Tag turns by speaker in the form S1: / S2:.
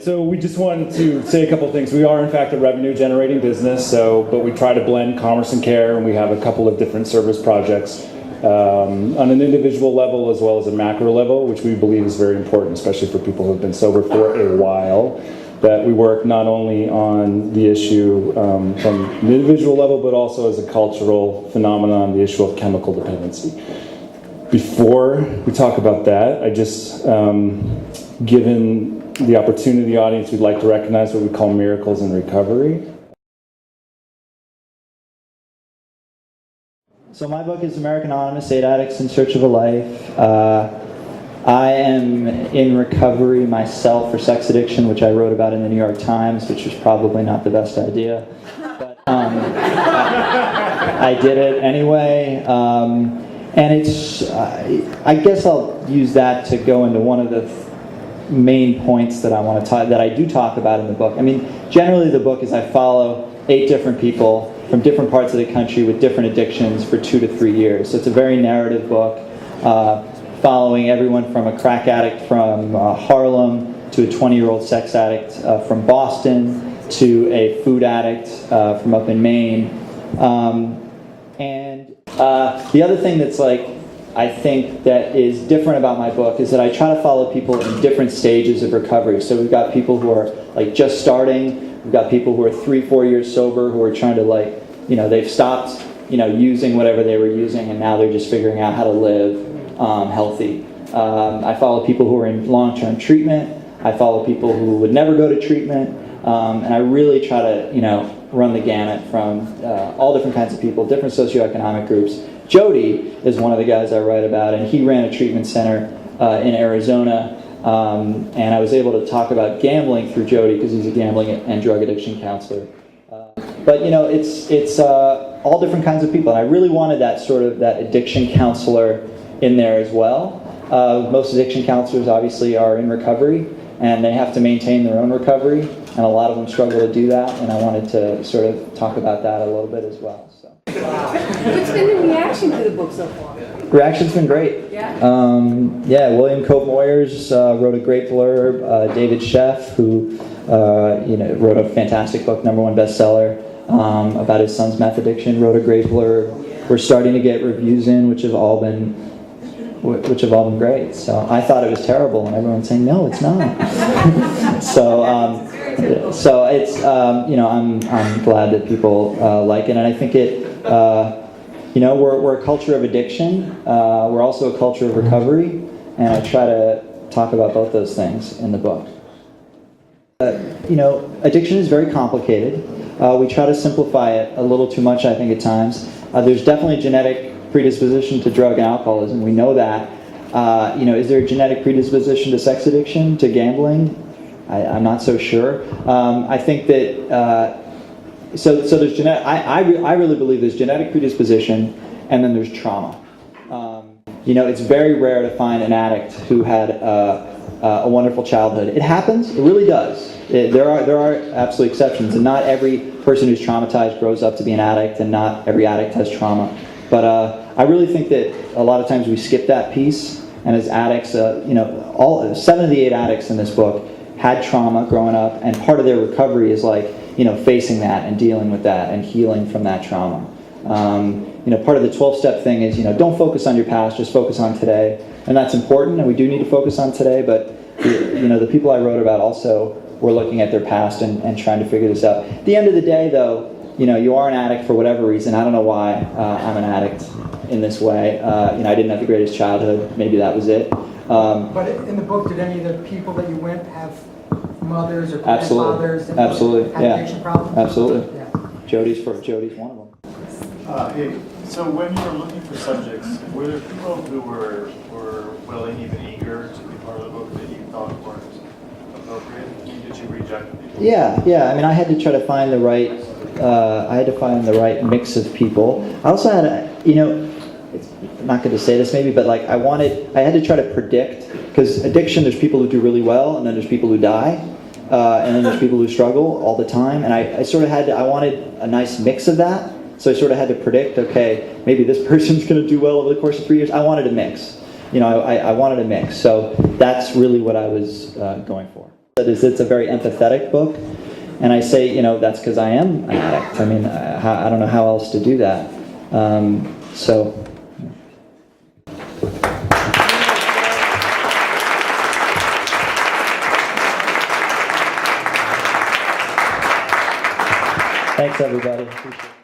S1: So we just wanted to say a couple things. We are, in fact, a revenue-generating business, but we try to blend commerce and care, and we have a couple of different service projects on an individual level as well as a macro level, which we believe is very important, especially for people who have been sober for a while, that we work not only on the issue from an individual level, but also as a cultural phenomenon, the issue of chemical dependency. Before we talk about that, I just, given the opportunity of the audience, we'd like to recognize what we call miracles in recovery.
S2: So my book is American Anonymous, 8 Addicts in Search of a Life. I am in recovery myself for sex addiction, which I wrote about in the New York Times, which was probably not the best idea. But I did it anyway. And it's, I guess I'll use that to go into one of the main points that I want to talk, that I do talk about in the book. I mean, generally the book is I follow 8 different people from different parts of the country with different addictions for 2 to 3 years. So it's a very narrative book, following everyone from a crack addict from Harlem to a 20-year-old sex addict from Boston to a food addict from up in Maine. The other thing that's I think that is different about my book is that I try to follow people in different stages of recovery. So we've got people who are just starting, we've got people who are 3-4 years sober who are trying to they've stopped using whatever they were using and now they're just figuring out how to live healthy. I follow people who are in long-term treatment. I follow people who would never go to treatment. And I really try to run the gamut from all different kinds of people, different socioeconomic groups. Jody is one of the guys I write about, and he ran a treatment center in Arizona, and I was able to talk about gambling through Jody because he's a gambling and drug addiction counselor. But it's all different kinds of people, and I really wanted that that addiction counselor in there as well. Most addiction counselors obviously are in recovery, and they have to maintain their own recovery, and a lot of them struggle to do that, and I wanted to sort of talk about that a little bit as well. So.
S3: What's been the reaction to the book so far?
S2: Reaction's been great.
S3: Yeah.
S2: William Cope Moyers wrote a great blurb. David Sheff, who wrote a fantastic book, #1 bestseller, about his son's meth addiction, wrote a great blurb. We're starting to get reviews in, which have all been great. So I thought it was terrible, and everyone's saying, no, it's not. So it's I'm glad that people like it, and I think it we're a culture of addiction. We're also a culture of recovery, and I try to talk about both those things in the book. Addiction is very complicated. We try to simplify it a little too much, I think, at times. There's definitely genetic predisposition to drug and alcoholism. We know that. Is there a genetic predisposition to sex addiction, to gambling? I'm not so sure. I think that so there's genetic. I really believe there's genetic predisposition, and then there's trauma. It's very rare to find an addict who had a wonderful childhood. It happens. It really does. There are absolute exceptions, and not every person who's traumatized grows up to be an addict, and not every addict has trauma. But I really think that a lot of times we skip that piece, and as addicts, all 7 of the 8 addicts in this book had trauma growing up, and part of their recovery is facing that and dealing with that and healing from that trauma. Part of the 12-step thing is don't focus on your past, just focus on today, and that's important, and we do need to focus on today. But the people I wrote about also were looking at their past and trying to figure this out. At the end of the day, though, you are an addict for whatever reason. I don't know why I'm an addict in this way. I didn't have the greatest childhood. Maybe that was it.
S4: But in the book, did any of the people that you went have mothers or grandfathers that
S2: Absolutely.
S4: had addiction problems?
S2: Absolutely.
S4: Yeah.
S2: Jody's one of them.
S5: Hey, so when you were looking for subjects, were there people who were willing, even eager, to be part of the book that you thought weren't appropriate? Did you reject people?
S2: Yeah. I mean, I had to try to find the right. I had to find the right mix of people. I also had, I'm not going to say this maybe, but I had to try to predict, because addiction, there's people who do really well, and then there's people who die, and then there's people who struggle all the time, and I wanted a nice mix of that, so I sort of had to predict, okay, maybe this person's going to do well over the course of 3 years. I wanted a mix. I wanted a mix, so that's really what I was going for. is it's a very empathetic book. And I say, that's because I am an addict. I mean, I don't know how else to do that. So. Thanks, everybody. Appreciate it.